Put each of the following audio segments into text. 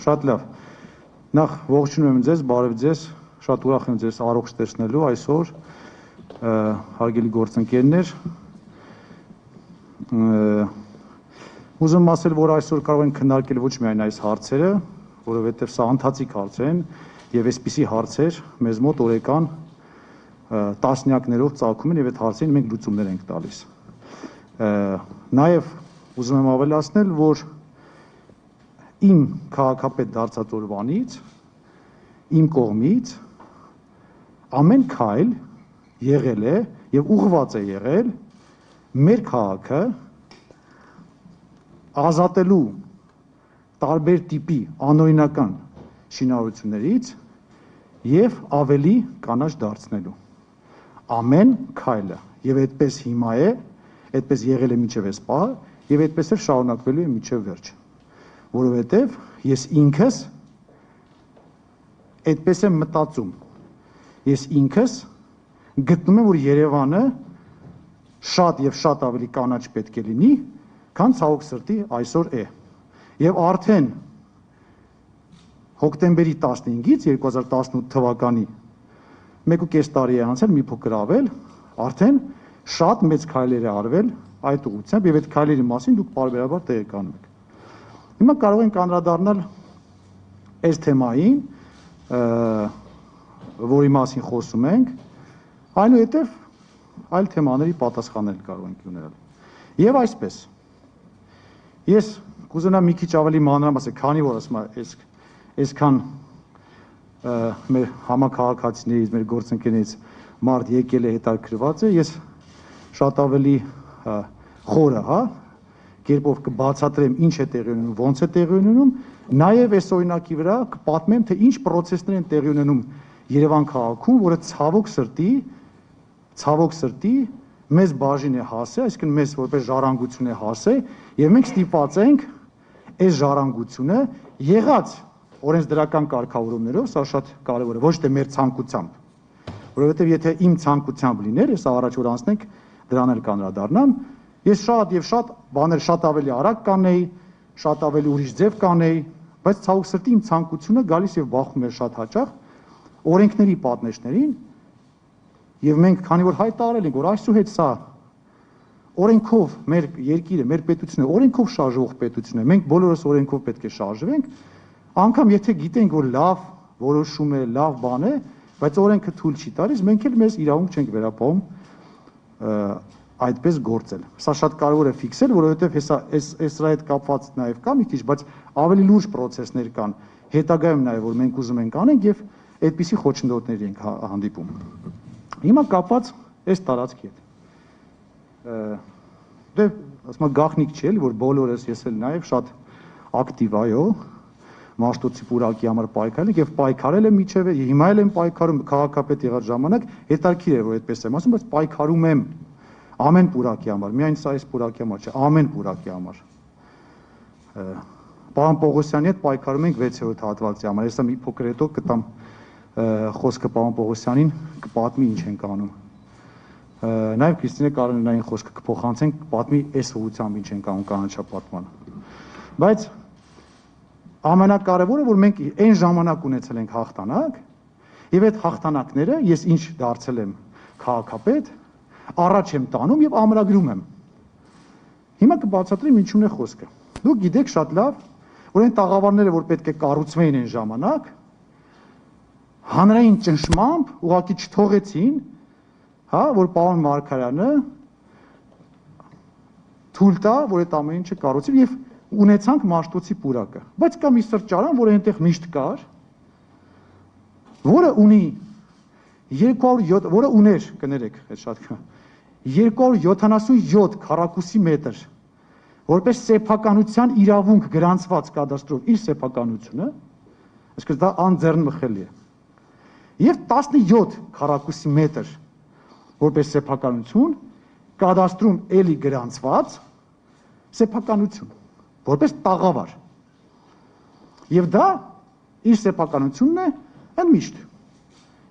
շատ լավ։ Նախ ողջունում եմ ձեզ, բարև ձեզ, շատ ուրախ եմ ձեզ առողջ տեսնելու այսօր, հարգելի գործընկերներ։ Ուզում ասել, որ այսօր կարող են քննարկել ոչ միայն այս հարցերը, որովհետև սա ընթացիկ հարցեր են, եւ այսպիսի հարցեր մեզ մոտ օրական տասնյակներով ծագում են եւ այդ հարցերին մենք լուծումներ ենք տալիս։ Նաեւ ուզում եմ ավելացնել, որ իմ քաղաքապետ դարձած օրվանից իմ կողմից ամեն քայլ եղել է եւ ուղղված է եղել մեր քաղաքը ազատելու տարբեր տիպի անօրինական շինարարություններից եւ ավելի կանաչ դարձնելու ամեն քայլը եւ այդպես հիմա է, այդպես եղել է մինչեւ այս պահը եւ այդպես էլ շարունակվելու է մինչեւ վերջ, որովհետեւ ես ինքս այդպես եմ մտածում, ես ինքս գտնում եմ, որ Երևանը շատ եւ շատ ավելի կանաչ պետք է լինի, քան ցավոք սրտի այսօր է, եւ արդեն հոկտեմբերի 15-ից 2018 թվականի 1.5 տարի է անցել, մի փոքր ավել, արդեն շատ մեծ քայլեր է արվել այդ ուղղությամբ եւ այդ քայլերի մասին դուք բարբերաբար տեղեկանում եք։ Հիմա կարող ենք անդրադառնալ այս թեմային, որի մասին խոսում ենք, այնուհետև այլ թեմաների պատասխաններ կարող ենք ունենալ։ Եվ այսպես, ես կուզենամ մի քիչ ավելի մանրամասն, քանի որ ասում եմ, այսքան մեր համակարգացիներից, մեր գործընկերներից մարդ եկել է հետաքրքրված է, ես շատ ավելի խորը, կերպով կբացատրեմ ինչ է տեղի ունենում, ոնց է տեղի ունենում, նաև այս օրինակի վրա կպատմեմ, թե ինչ process-ներ են տեղի ունենում Երևան քաղաքում, որը ցավոք սրտի մեզ բաժին է հասել, այսինքն մեզ որպես ժառանգություն է հասել, եւ մենք ստիպված ենք այս ժառանգությունը եղած օրենսդրական կարգավորումներով, սա շատ կարևոր է, ոչ թե մեր ցանկությամբ, որովհետև եթե իմ ցանկությամբ լիներ, ես առաջ որ անցնենք դրան էլ կանդրադառնամ, ես շատ եւ շատ բաներ շատ ավելի արագ կանեի, շատ ավելի ուրիշ ձև կանեի, բայց ցավոք սրտի իմ ցանկությունը գալիս եւ բախվում էր շատ հաճախ օրենքների պատնեշներին, եւ մենք քանի որ հայտարարել ենք, որ այսուհետ սա օրենքով մեր երկիրը, մեր պետությունը օրենքով շարժվող պետություն է, մենք բոլորս օրենքով պետք է շարժվենք, անգամ եթե գիտենք, որ լավ որոշում է, լավ բան է, բայց օրենքը թույլ չի տալիս, մենք էլ մեզ իրավունք չենք վերապահում այդպես գործել։ Սա շատ կարևոր է ֆիքսել, որովհետև այս հետ կապված նաև կա մի քիչ, բայց ավելի լուրջ process-ներ կան, հետագայում նաև որ մենք ուզում ենք անենք եւ այդպիսի խոչընդոտների ենք հանդիպում։ Հիմա կապված այս տարածքի հետ։ Դե ասում եմ գաղտնիք չէ, որ բոլորս ես էլ նաև շատ ակտիվ այո Մաշտոցի պուրակի համար պայքարել եւ պայքարել եմ միջև հիմա էլ եմ պայքարում քաղաքապետ եղած ժամանակ հետաքրքիր է որ այդպես եմ ասում բայց պայքարում եմ ամեն պուրակի համար միայն սա այս պուրակի համար չէ ամեն պուրակի համար պարոն Պողոսյանի հետ պայքարում ենք 6-րդ հատվածի համար հեսա մի փոքր հետո կտամ խոսքը պարոն Պողոսյանին կպատմի ինչ ենք անում նաեւ Քրիստինե Կարինային խոսքը կփոխանցենք պատմի այս ուղղությամբ ինչ ենք անում կանաչապատման բայց ամենակարևորը որ մենք այն ժամանակ ունեցել ենք հաղթանակ եւ այդ հաղթանակները ես ինչ դարձել եմ քաղաքապետ առաջ եմ տանում եւ ամրագրում եմ հիմա կբացատրեմ ինչու՞ն է խոսքը դուք գիտեք շատ լավ որ այն տաղավարները որ պետք է կառուցվեին այն ժամանակ հանրային ճնշմամբ ուղղակի չթողեցին որ պարոն Մարգարյանը թույլ տա որ այդ ամեն ինչը կառուցվի եւ ունեցանք Մաշտոցի պուրակը, բայց կա մի սրճարան, որը այնտեղ միշտ կար, որը ունի 207, որը ուներ, կներեք, այդ շատ կա, 277 քառակուսի մետր, որպես սեփականության իրավունք գրանցված կադաստրով իր սեփականությունը, այսինքն դա անձեռնմխելի է, եւ 17 քառակուսի մետր, որպես սեփականություն, կադաստրում էլի գրանցված սեփականություն որպես տաղավար։ Եվ դա իր սեփականությունն է ընդմիշտ։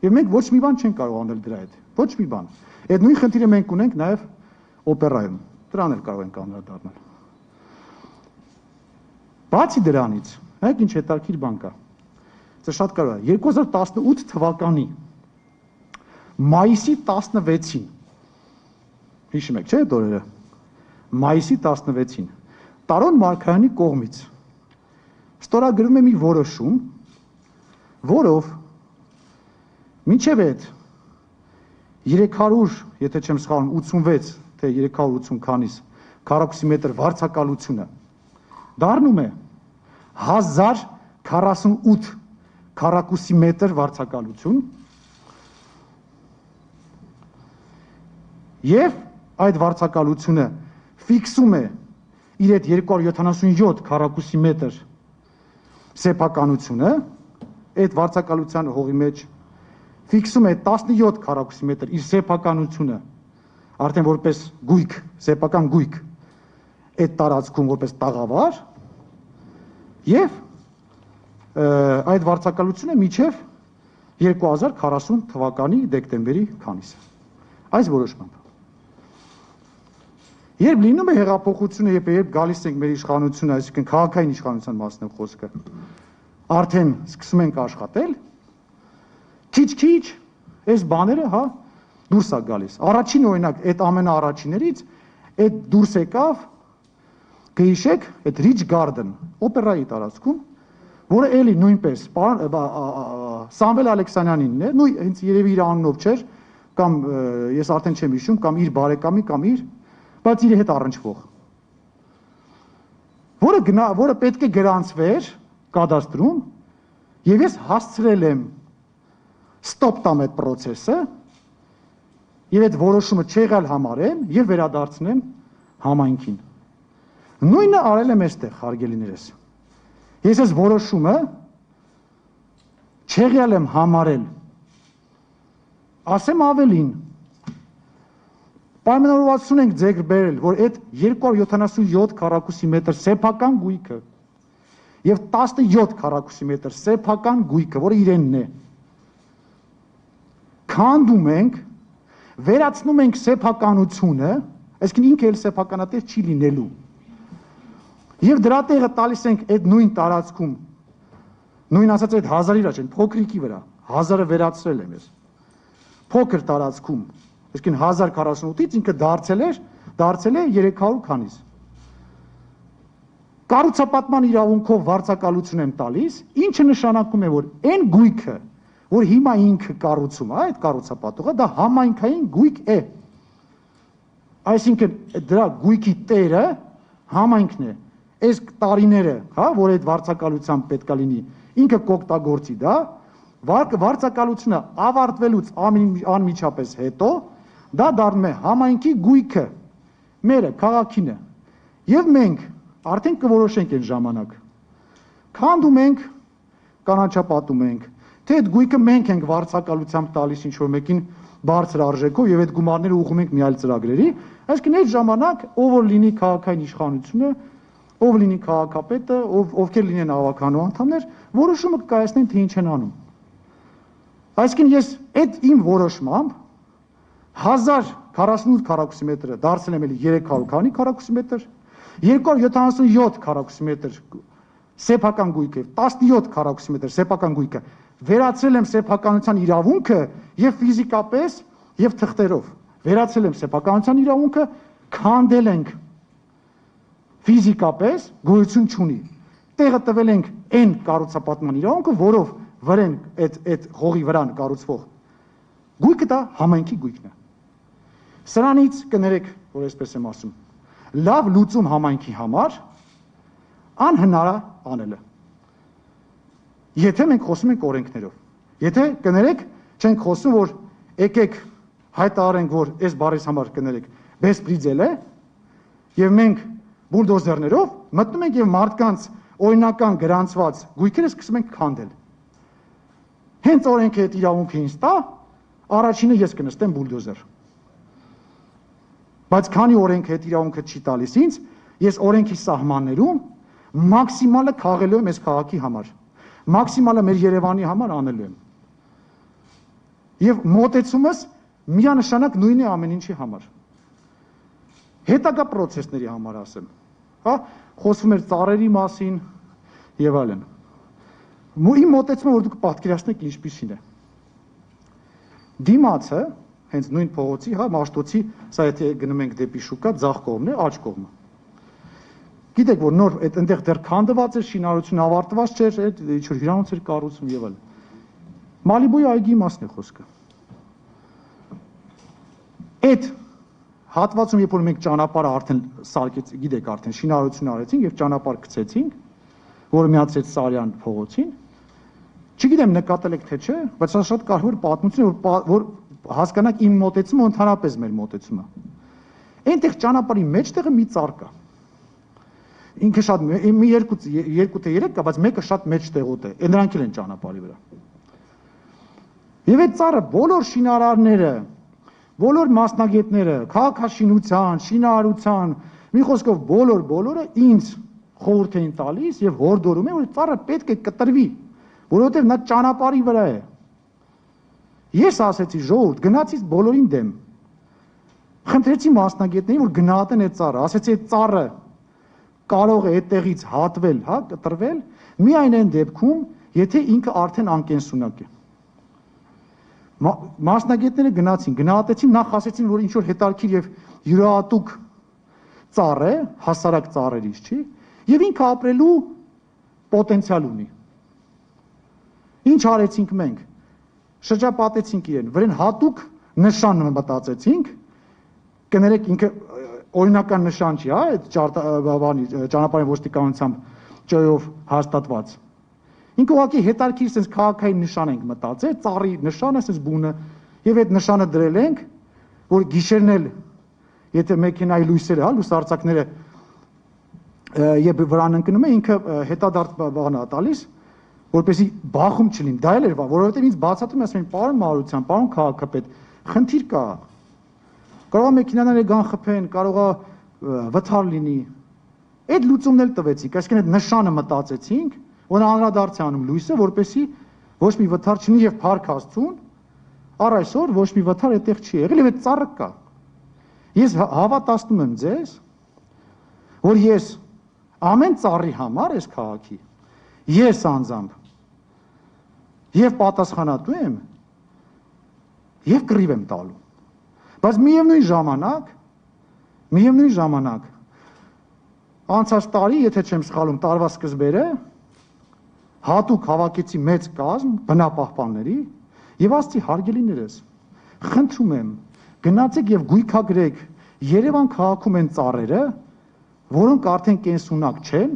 Եվ մենք ոչ մի բան չենք կարող անել դրա հետ, ոչ մի բան։ Այդ նույն խնդիրը մենք ունենք նաև օպերայում, դրան էլ կարող ենք անդրադառնալ։ Բացի դրանից, Հայք ինչ հետաքրքիր բան կա։ Դա շատ կարևոր է։ 2018 թվականի մայիսի 16-ին հիշում եք, չէ՞ այդ օրերը։ Մայիսի 16-ին Տարոն Մարգարյանի կողմից ստորագրվում է մի որոշում, որով մինչև այդ 300, եթե չեմ սխալվում, 86 թե 380 քանիս քառակուսի մետր վարձակալությունը դառնում է 1048 քառակուսի մետր վարձակալություն եւ այդ վարձակալությունը ֆիքսում է իր այդ 277 քառակուսի մետր սեփականությունը, այդ վարձակալության հողի մեջ ֆիքսում է 17 քառակուսի մետր իր սեփականությունը, արդեն որպես գույք, սեփական գույք, այդ տարածքում որպես տաղավար, եւ այդ վարձակալությունը միջև 2040 թվականի դեկտեմբերի քանիսը։ Այս որոշմամբ։ Երբ լինում է հեղափոխությունը, երբ գալիս ենք մեր իշխանությունը, այսինքն քաղաքային իշխանության մասն է խոսքը, արդեն սկսում ենք աշխատել, քիչ-քիչ այս բաները, հա, դուրս է գալիս։ Առաջին օրինակ, այդ ամենաառաջիներից այդ դուրս եկավ, կհիշեք, այդ Rich Garden օպերայի տարածքում, որը էլի նույնպես Սամվել Ալեքսանյանինն է, նույն հենց երևի իր անունով չէր, կամ ես արդեն չեմ հիշում, կամ իր բարեկամի, կամ իր, բայց իր հետ առնչվող, որը պետք է գրանցվեր կադաստրում, եւ ես հասցրել եմ ստոպ տամ այդ process-ը եւ այդ որոշումը չեղյալ համարեմ եւ վերադարձնեմ համայնքին։ Նույնը արել եմ այստեղ, հարգելիներս։ Ես այս որոշումը չեղյալ եմ համարել։ Ասեմ ավելին, պայմանավորվածություն ենք ձեր բերել, որ այդ 277 քառակուսի մետր սեփական գույքը եւ 17 քառակուսի մետր սեփական գույքը, որը իրենն է, քանդում ենք, վերացնում ենք սեփականությունը, այսինքն ինքը էլ սեփականատես չի լինելու։ Եվ դրա տեղը տալիս ենք այդ նույն տարածքում, նույն ասած այդ 1000-ի վրա չեն, փոքրիկի վրա, 1000-ը վերացրել եմ ես, փոքր տարածքում, այսինքն 1048-ից ինքը դարձել է 300 քանիս։ Կառուցապատման իրավունքով վարձակալություն եմ տալիս, ինչը նշանակում է, որ այն գույքը, որ հիմա ինքը կառուցում է, այդ կառուցապատողը, դա համայնքային գույք է։ Այսինքն դրա գույքի տերը համայնքն է։ Այս տարիները, հա, որ այդ վարձակալությամբ պետք է լինի, ինքը կօգտագործի դա, վարձակալությունը ավարտվելուց անմիջապես հետո դա դառնում է համայնքի գույքը, մերը, քաղաքինը։ Եվ մենք արդեն կորոշենք այն ժամանակ։ Քանդում ենք, կանաչապատում ենք, թե այդ գույքը մենք ենք վարձակալությամբ տալիս ինչ-որ մեկին բարձր արժեքով եւ այդ գումարները ուղղում ենք մի այլ ծրագրերի, այսինքն այդ ժամանակ ով որ լինի քաղաքային իշխանությունը, ով լինի քաղաքապետը, ովքեր լինեն ավականու անդամներ, որոշումը կկայացնեն թե ինչ են անում։ Այսինքն ես այդ իմ որոշմամբ 1048 քառակուսի մետրը դարձել եմ էլի 300 քանի քառակուսի մետր, 277 քառակուսի մետր սեփական գույքը, 17 քառակուսի մետր սեփական գույքը վերացրել եմ սեփականության իրավունքը եւ ֆիզիկապես եւ թղթերով։ Վերացրել եմ սեփականության իրավունքը, քանդել ենք ֆիզիկապես գոյություն չունի։ Տեղը տվել ենք այն կառուցապատման իրավունքը, որով վրեն այդ հողի վրան կառուցվող գույքը դա համայնքի գույքն է։ Սրանից կներեք, որ այսպես եմ ասում, լավ լուծում համայնքի համար անհնար է անելը։ Եթե մենք խոսում ենք օրենքներով, եթե կներեք, չենք խոսում, որ եկեք հայտարարենք, որ այս բառից համար կներեք, բեսպրիձել է, եւ մենք բուլդոզերներով մտնում ենք եւ մարդկանց օրինական գրանցված գույքերը սկսում ենք քանդել։ Հենց օրենքը այդ իրավունքը ինձ տա, առաջինը ես կնստեմ բուլդոզեր։ Բայց քանի օրենքը այդ իրավունքը չի տալիս ինձ, ես օրենքի սահմաններում մաքսիմալը քաղելու եմ այս քաղաքի համար, մաքսիմալը մեր Երևանի համար անելու եմ։ Եվ մոտեցումս միանշանակ նույնն է ամեն ինչի համար։ Հետագա process-ների համար ասեմ, հա, խոսվում էր ծառերի մասին եւ այլն։ Իմ մոտեցումը որ դուք պատկերացնեք ինչպիսին է։ Դիմացը հենց նույն փողոցի, հա, Մաշտոցի, սա եթե գնում ենք դեպի շուկա, ձախ կողմն է, աջ կողմը։ Գիտեք, որ նոր այդ այնտեղ դեռ քանդված էր, շինարարությունը ավարտված չէր, այդ ինչ որ հյուրանոց էր կառուցում եւ այլն։ Մալիբույի այգի մասն է խոսքը։ Այդ հատվածում երբ որ մենք ճանապարհը արդեն սարքեց, գիտեք, արդեն շինարարություն արեցինք եւ ճանապարհ գցեցինք, որը միացրեց Սարյան փողոցին, չգիտեմ նկատել եք թե չէ, բայց սա շատ կարևոր պատմություն է, որ հասկանաք իմ մոտեցումը ընդհանրապես մեր մոտեցումը։ Այնտեղ ճանապարհի մեջտեղը մի ծառ կա։ Ինքը շատ մի երկու թե երեք կա, բայց մեկը շատ մեջտեղոտ է։ Նրանք էլ են ճանապարհի վրա։ Եվ այդ ծառը բոլոր շինարարները, բոլոր մասնագետները, քաղաքաշինության, շինարարության, մի խոսքով բոլորը ինձ խորհուրդ էին տալիս եւ հորդորում են, որ ծառը պետք է կտրվի, որովհետեւ նա ճանապարհի վրա է։ Ես ասեցի ժողովուրդ, գնացի բոլորին դեմ։ Խնդրեցի մասնագետներին, որ գնահատեն այդ ծառը, ասեցի այդ ծառը կարող է այդտեղից հատվել, հա, կտրվել, միայն այն դեպքում, եթե ինքը արդեն անկենսունակ է։ Մասնագետները գնացին, գնահատեցին, նախ ասեցին, որ ինչ որ հետարքիր եւ յուրահատուկ ծառ է, հասարակ ծառերից չի, եւ ինքը ապրելու պոտենցիալ ունի։ Ինչ արեցինք մենք։ Շրջապատեցինք իրեն, վրան հատուկ նշան մտածեցինք, կներեք ինքը օրինական նշան չի, հա, այդ ճանապարհային ոստիկանությամբ ՃՕ-ով հաստատված։ Ինքը ուղղակի հետարքիր sense քաղաքային նշան ենք մտածել, ծառի նշանը sense բունը, եւ այդ նշանը դրել ենք, որ գիշերն էլ եթե մեքենայի լույսերը, հա, լուսարձակները եւ վրան ընկնում է, ինքը հետադարձ բան է տալիս, որպեսզի բախում չլինի, դա էլ էր, որովհետև ինձ բացատրում ասում են, պարոն Մարության, պարոն քաղաքապետ, խնդիր կա։ Կարող է մեքենաները գան խփեն, կարող է վթար լինի։ Այդ լուծումն էլ տվեցինք, այսինքն այդ նշանը մտածեցինք, որ անդրադարձ է անում լույսը, որպեսզի ոչ մի վթար չլինի եւ փառք Աստծուն, առ այսօր ոչ մի վթար այդտեղ չի եղել եւ այդ ծառը կա։ Ես հավատացնում եմ ձեզ, որ ես ամեն ծառի համար այս քաղաքի ես անձամբ եւ պատասխանատու եմ եւ կռիվ եմ տալու, բայց միևնույն ժամանակ անցած տարի, եթե չեմ սխալում, տարվա սկզբերը հատուկ հավաքեցի մեծ կազմ բնապահպանների եւ ասացի հարգելիներս, խնդրում եմ գնացեք եւ գույքագրեք Երևան քաղաքում են ծառերը, որոնք արդեն կենսունակ չեն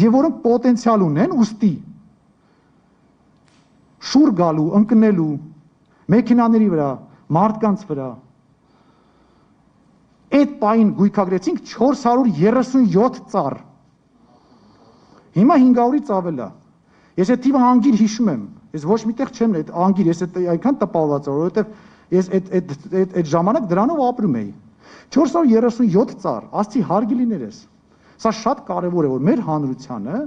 եւ որոնք պոտենցիալ ունեն ուստի շուռ գալու, ընկնելու մեքենաների վրա, մարդկանց վրա։ Այդ պահին գույքագրեցինք 437 ծառ։ Հիմա 500-ից ավել է։ Ես այդ թիվը անգիր հիշում եմ։ Ես ոչ միտեղ չեմ այդ անգիր, ես այնքան տպավորված եմ, որովհետեւ ես այդ ժամանակ դրանով ապրում էի։ 437 ծառ, ասցի հարգելիներս։ Սա շատ կարևոր է, որ մեր հանրությանը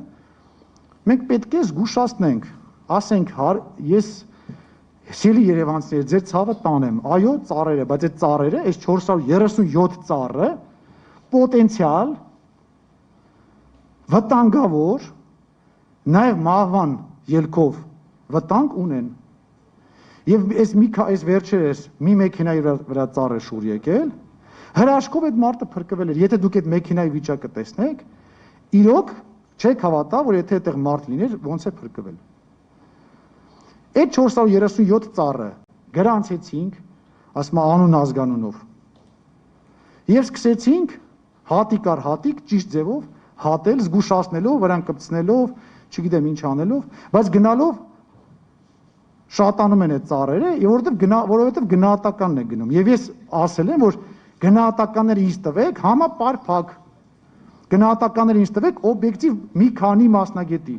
մենք պետք է զգուշացնենք, ասենք, ես սիրելի երևանցիներ, ձեր ցավը տանեմ, այո, ծառերը, բայց այդ ծառերը, այս 437 ծառը պոտենցիալ վտանգավոր, նաև մահվան ելքով վտանգ ունեն։ Եվ այս վերջերս մի մեքենայի վրա ծառը շուռ եկել, հրաշքով այդ մարդը փրկվել էր։ Եթե դուք այդ մեքենայի վիճակը տեսնեք, իրոք չեք հավատա, որ եթե այդտեղ մարդ լիներ, ոնց է փրկվել։ Այդ 437 ծառը գրանցեցինք, ասում անուն ազգանունով։ Եվ սկսեցինք հատիկ առ հատիկ ճիշտ ձևով հատել, զգուշացնելով, վրան կպցնելով, չգիտեմ ինչ անելով, բայց գնալով շատանում են այդ ծառերը, որովհետև գնահատականն է գնում։ Եվ ես ասել եմ, որ գնահատականները ինձ տվեք, համապարփակ։ Գնահատականները ինձ տվեք օբյեկտիվ մի քանի մասնագետի,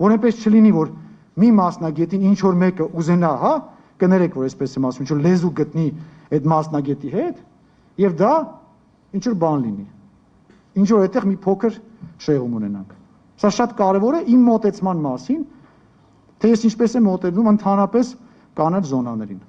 որ այնպես չլինի, որ մի մասնագետին ինչ որ մեկը ուզենա, հա, կներեք, որ այսպես եմ ասում, ինչ որ լեզու գտնի այդ մասնագետի հետ, եւ դա ինչ որ բան լինի։ Ինչ որ այդտեղ մի փոքր շեղում ունենանք։ Սա շատ կարևոր է իմ մոտեցման մասին, թե ես ինչպես եմ մոտենում ընդհանրապես կանաչ զոնաներին։